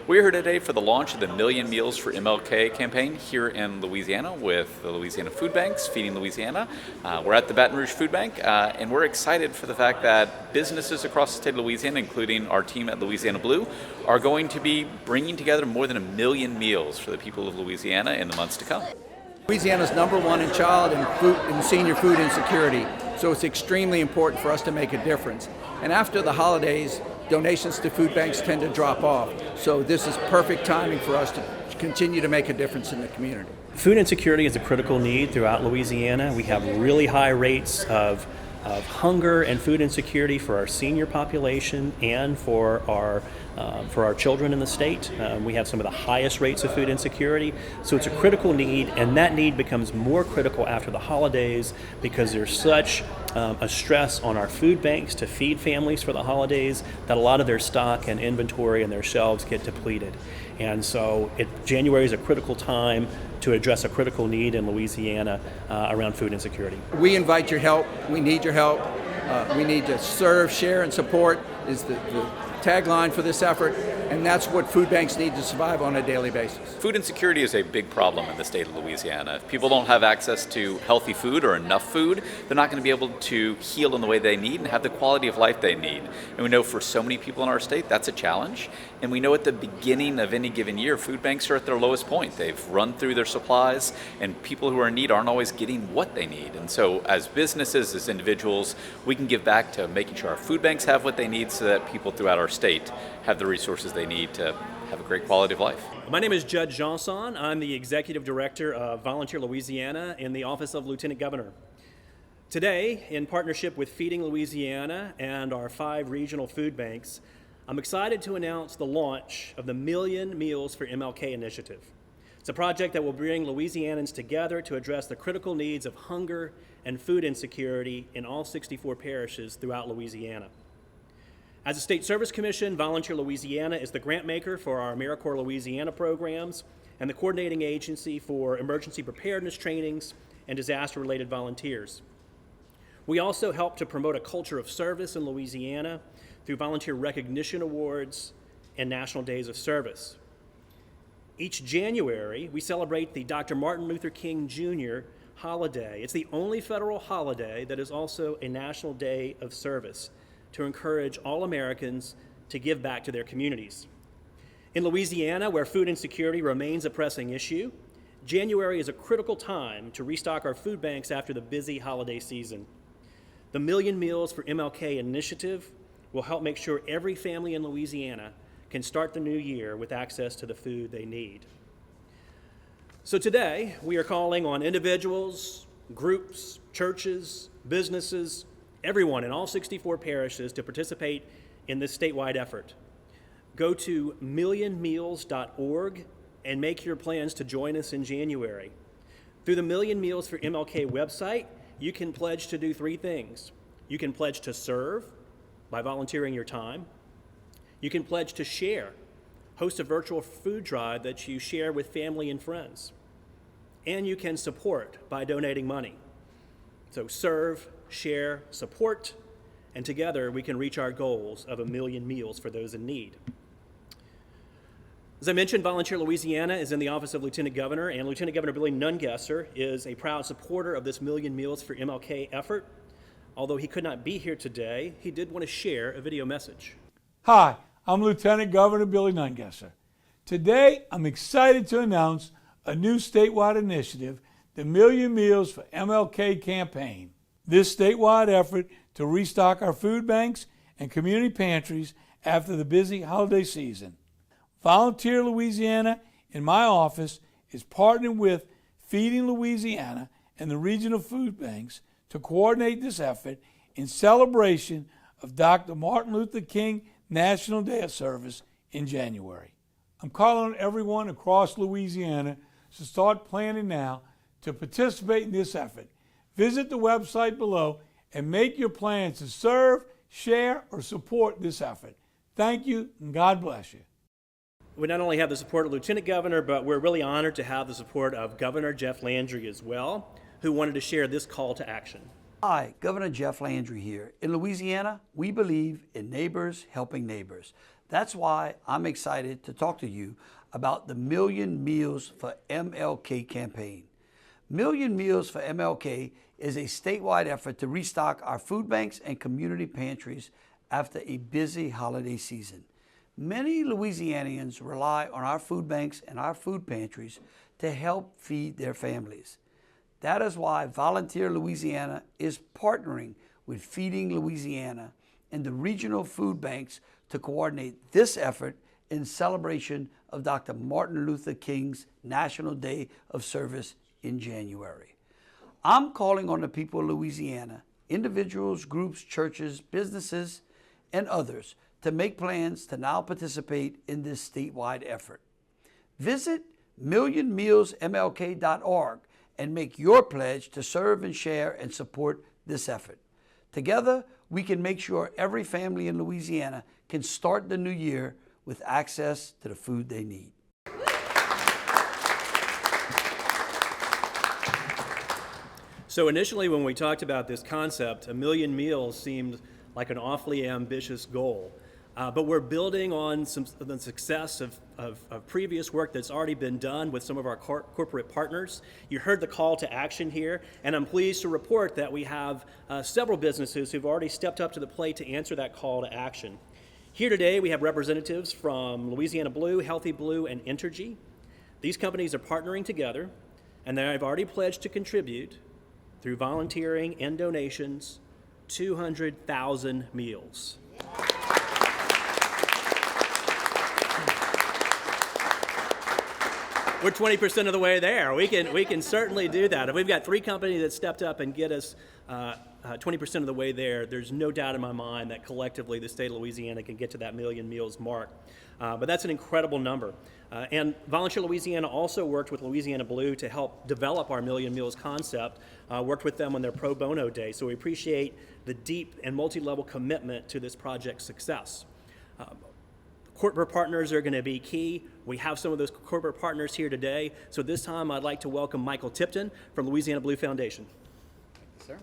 We're here today for the launch of the Million Meals for MLK campaign here in Louisiana with the Louisiana Food Banks, Feeding Louisiana. We're at the Baton Rouge Food Bank, and we're excited for the fact that businesses across the state of Louisiana, including our team at Louisiana Blue, are going to be bringing together more than 1 million meals for the people of Louisiana in the months to come. Louisiana's #1 in child and senior food insecurity, so it's extremely important for us to make a difference. And after the holidays, donations to food banks tend to drop off, so this is perfect timing for us to continue to make a difference in the community. Food insecurity is a critical need throughout Louisiana. We have really high rates of hunger and food insecurity for our senior population and for our children in the state. We have some of the highest rates of food insecurity, so it's a critical need, and that need becomes more critical after the holidays because there's such a stress on our food banks to feed families for the holidays that a lot of their stock and inventory and their shelves get depleted. And so January is a critical time to address a critical need in Louisiana around food insecurity. We invite your help. We need your help. We need to serve, share, and support is the tagline for this effort, and that's what food banks need to survive on a daily basis. Food insecurity is a big problem in the state of Louisiana. If people don't have access to healthy food or enough food, they're not going to be able to heal in the way they need and have the quality of life they need. And we know for so many people in our state, that's a challenge. And we know at the beginning of any given year, food banks are at their lowest point. They've run through their supplies, and people who are in need aren't always getting what they need. And so as businesses, as individuals, we can give back to making sure our food banks have what they need so that people throughout our state have the resources they need to have a great quality of life. My name is Judd Johnson. I'm the Executive Director of Volunteer Louisiana in the Office of Lieutenant Governor. Today, in partnership with Feeding Louisiana and our 5 regional food banks, I'm excited to announce the launch of the Million Meals for MLK initiative. It's a project that will bring Louisianans together to address the critical needs of hunger and food insecurity in all 64 parishes throughout Louisiana. As a state service commission, Volunteer Louisiana is the grant maker for our AmeriCorps Louisiana programs and the coordinating agency for emergency preparedness trainings and disaster-related volunteers. We also help to promote a culture of service in Louisiana through volunteer recognition awards and national days of service. Each January, we celebrate the Dr. Martin Luther King Jr. holiday. It's the only federal holiday that is also a national day of service, to encourage all Americans to give back to their communities. In Louisiana, where food insecurity remains a pressing issue, January is a critical time to restock our food banks after the busy holiday season. The Million Meals for MLK initiative will help make sure every family in Louisiana can start the new year with access to the food they need. So today, we are calling on individuals, groups, churches, businesses, everyone in all 64 parishes to participate in this statewide effort. Go to millionmeals.org and make your plans to join us in January. Through the Million Meals for MLK website, you can pledge to do 3 things. You can pledge to serve by volunteering your time. You can pledge to share, host a virtual food drive that you share with family and friends. And you can support by donating money. So serve, share, support, and together we can reach our goals of 1 million meals for those in need. As I mentioned, Volunteer Louisiana is in the Office of Lieutenant Governor, and Lieutenant Governor Billy Nungesser is a proud supporter of this Million Meals for MLK effort. Although he could not be here today, he did want to share a video message. Hi, I'm Lieutenant Governor Billy Nungesser. Today, I'm excited to announce a new statewide initiative, the Million Meals for MLK campaign. This statewide effort to restock our food banks and community pantries after the busy holiday season. Volunteer Louisiana in my office is partnering with Feeding Louisiana and the regional food banks to coordinate this effort in celebration of Dr. Martin Luther King National Day of Service in January. I'm calling on everyone across Louisiana to start planning now to participate in this effort. Visit the website below and make your plans to serve, share, or support this effort. Thank you, and God bless you. We not only have the support of Lieutenant Governor, but we're really honored to have the support of Governor Jeff Landry as well, who wanted to share this call to action. Hi, Governor Jeff Landry here. In Louisiana, we believe in neighbors helping neighbors. That's why I'm excited to talk to you about the Million Meals for MLK campaign. Million Meals for MLK is a statewide effort to restock our food banks and community pantries after a busy holiday season. Many Louisianians rely on our food banks and our food pantries to help feed their families. That is why Volunteer Louisiana is partnering with Feeding Louisiana and the regional food banks to coordinate this effort in celebration of Dr. Martin Luther King's National Day of Service in January. I'm calling on the people of Louisiana, individuals, groups, churches, businesses, and others to make plans to now participate in this statewide effort. Visit millionmealsmlk.org and make your pledge to serve and share and support this effort. Together, we can make sure every family in Louisiana can start the new year with access to the food they need. So initially when we talked about this concept, 1 million meals seemed like an awfully ambitious goal. But we're building on the success of previous work that's already been done with some of our corporate partners. You heard the call to action here, and I'm pleased to report that we have several businesses who've already stepped up to the plate to answer that call to action. Here today we have representatives from Louisiana Blue, Healthy Blue, and Entergy. These companies are partnering together, and they've already pledged to contribute through volunteering and donations 200,000 meals. We're 20% of the way there. We can certainly do that. If we've got 3 companies that stepped up and get us 20% of the way there, there's no doubt in my mind that collectively the state of Louisiana can get to that 1 million meals mark. But that's an incredible number. And Volunteer Louisiana also worked with Louisiana Blue to help develop our 1 million meals concept, worked with them on their pro bono day. So we appreciate the deep and multi-level commitment to this project's success. Corporate partners are going to be key. We have some of those corporate partners here today. So this time I'd like to welcome Michael Tipton from Louisiana Blue Foundation. Thank you, sir.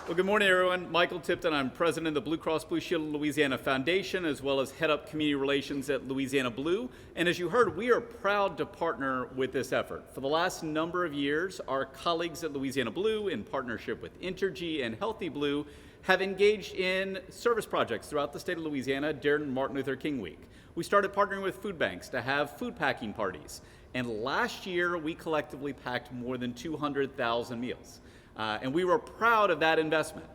Well, good morning, everyone. Michael Tipton. I'm president of the Blue Cross Blue Shield of Louisiana Foundation, as well as head up community relations at Louisiana Blue. And as you heard, we are proud to partner with this effort. For the last number of years, our colleagues at Louisiana Blue, in partnership with Entergy and Healthy Blue, have engaged in service projects throughout the state of Louisiana during Martin Luther King Week. We started partnering with food banks to have food packing parties. And last year, we collectively packed more than 200,000 meals. And we were proud of that investment.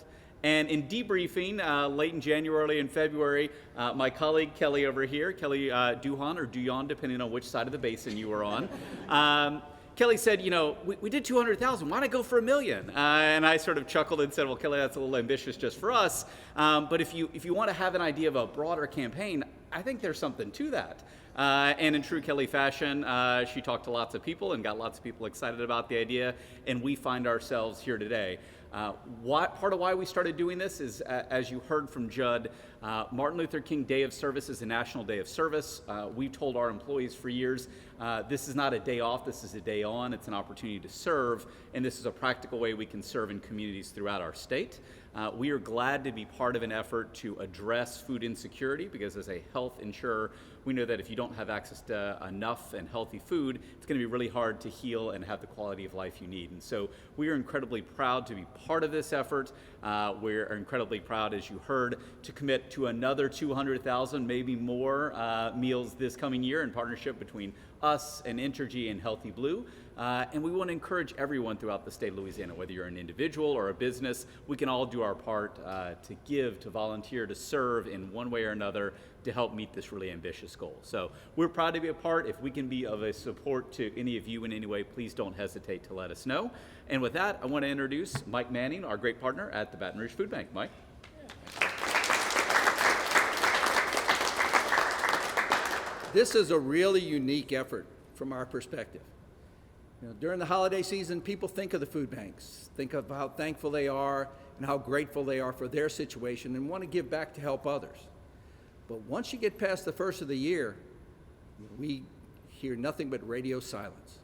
And in debriefing late in January, early in February, my colleague Kelly over here, Kelly Duhan or Duyon, depending on which side of the basin you were on, Kelly said, you know, we did 200,000, why not go for 1 million? And I sort of chuckled and said, well, Kelly, that's a little ambitious just for us. But if you want to have an idea of a broader campaign, I think there's something to that. And in true Kelly fashion, she talked to lots of people and got lots of people excited about the idea, and we find ourselves here today. Part of why we started doing this is, as you heard from Judd, Martin Luther King Day of Service is a national day of service. We've told our employees for years, this is not a day off, this is a day on. It's an opportunity to serve, and this is a practical way we can serve in communities throughout our state. We are glad to be part of an effort to address food insecurity, because as a health insurer, we know that if you don't have access to enough and healthy food, it's going to be really hard to heal and have the quality of life you need. And so we are incredibly proud to be part of this effort. We're incredibly proud, as you heard, to commit to another 200,000, maybe more meals this coming year in partnership between us and Entergy and Healthy Blue. And we want to encourage everyone throughout the state of Louisiana, whether you're an individual or a business, we can all do our part to give, to volunteer, to serve in one way or another to help meet this really ambitious goal. So we're proud to be a part. If we can be of a support to any of you in any way, please don't hesitate to let us know. And with that, I want to introduce Mike Manning, our great partner at the Baton Rouge Food Bank. Mike. This is a really unique effort from our perspective. You know, during the holiday season, people think of the food banks, think of how thankful they are and how grateful they are for their situation and want to give back to help others. But once you get past the first of the year, we hear nothing but radio silence.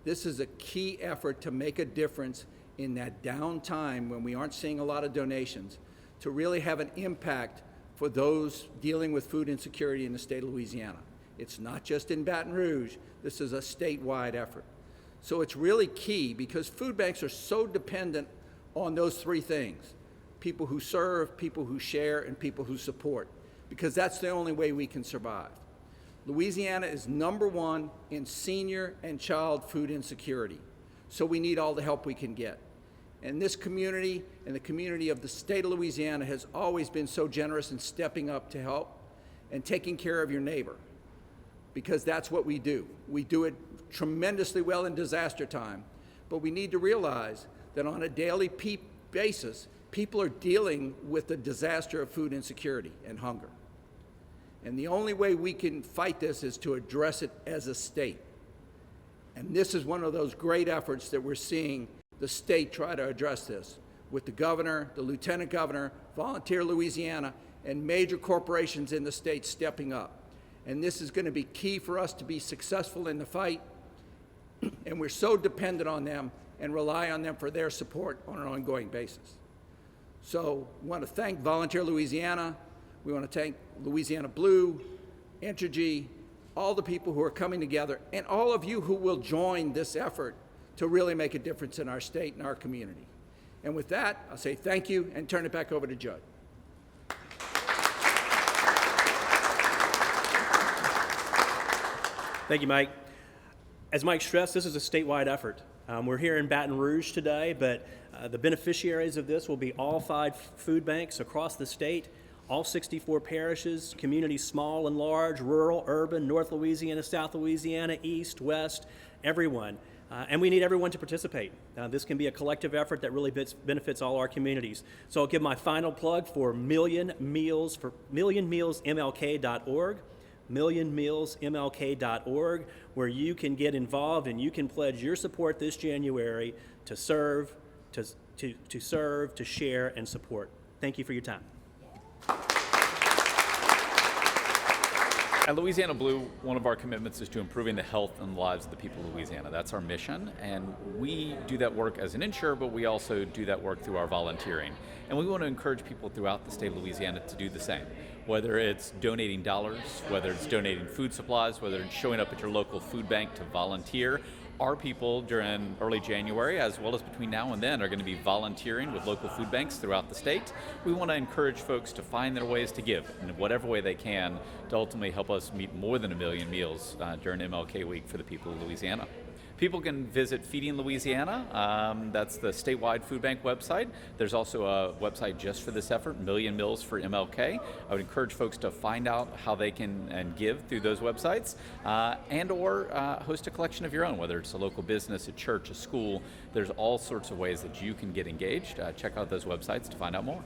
This is a key effort to make a difference in that downtime when we aren't seeing a lot of donations, to really have an impact for those dealing with food insecurity in the state of Louisiana. It's not just in Baton Rouge, this is a statewide effort. So it's really key because food banks are so dependent on those three things: people who serve, people who share, and people who support, because that's the only way we can survive. Louisiana is #1 in senior and child food insecurity, so we need all the help we can get. And this community and the community of the state of Louisiana has always been so generous in stepping up to help and taking care of your neighbor, because that's what we do. We do it tremendously well in disaster time, but we need to realize that on a daily basis, people are dealing with the disaster of food insecurity and hunger. And the only way we can fight this is to address it as a state. And this is one of those great efforts that we're seeing the state try to address this, with the governor, the lieutenant governor, Volunteer Louisiana, and major corporations in the state stepping up. And this is going to be key for us to be successful in the fight. And we're so dependent on them and rely on them for their support on an ongoing basis. So we want to thank Volunteer Louisiana. We want to thank Louisiana Blue, Entergy, all the people who are coming together, and all of you who will join this effort to really make a difference in our state and our community. And with that, I'll say thank you and turn it back over to Judd. Thank you, Mike. As Mike stressed, this is a statewide effort. We're here in Baton Rouge today, but the beneficiaries of this will be all 5 food banks across the state, all 64 parishes, communities small and large, rural, urban, North Louisiana, South Louisiana, East, West, everyone. And we need everyone to participate. This can be a collective effort that really benefits all our communities. So I'll give my final plug for millionmealsmlk.org, millionmealsmlk.org, where you can get involved and you can pledge your support this January to serve, to serve, to share, and support. Thank you for your time. At Louisiana Blue, one of our commitments is to improving the health and lives of the people of Louisiana. That's our mission, and we do that work as an insurer, but we also do that work through our volunteering. And we want to encourage people throughout the state of Louisiana to do the same, whether it's donating dollars, whether it's donating food supplies, whether it's showing up at your local food bank to volunteer. Our people during early January, as well as between now and then, are going to be volunteering with local food banks throughout the state. We want to encourage folks to find their ways to give in whatever way they can to ultimately help us meet more than 1 million meals during MLK week for the people of Louisiana. People can visit Feeding Louisiana. That's the statewide food bank website. There's also a website just for this effort, Million Meals for MLK. I would encourage folks to find out how they can and give through those websites, and or host a collection of your own, whether it's a local business, a church, a school. There's all sorts of ways that you can get engaged. Check out those websites to find out more.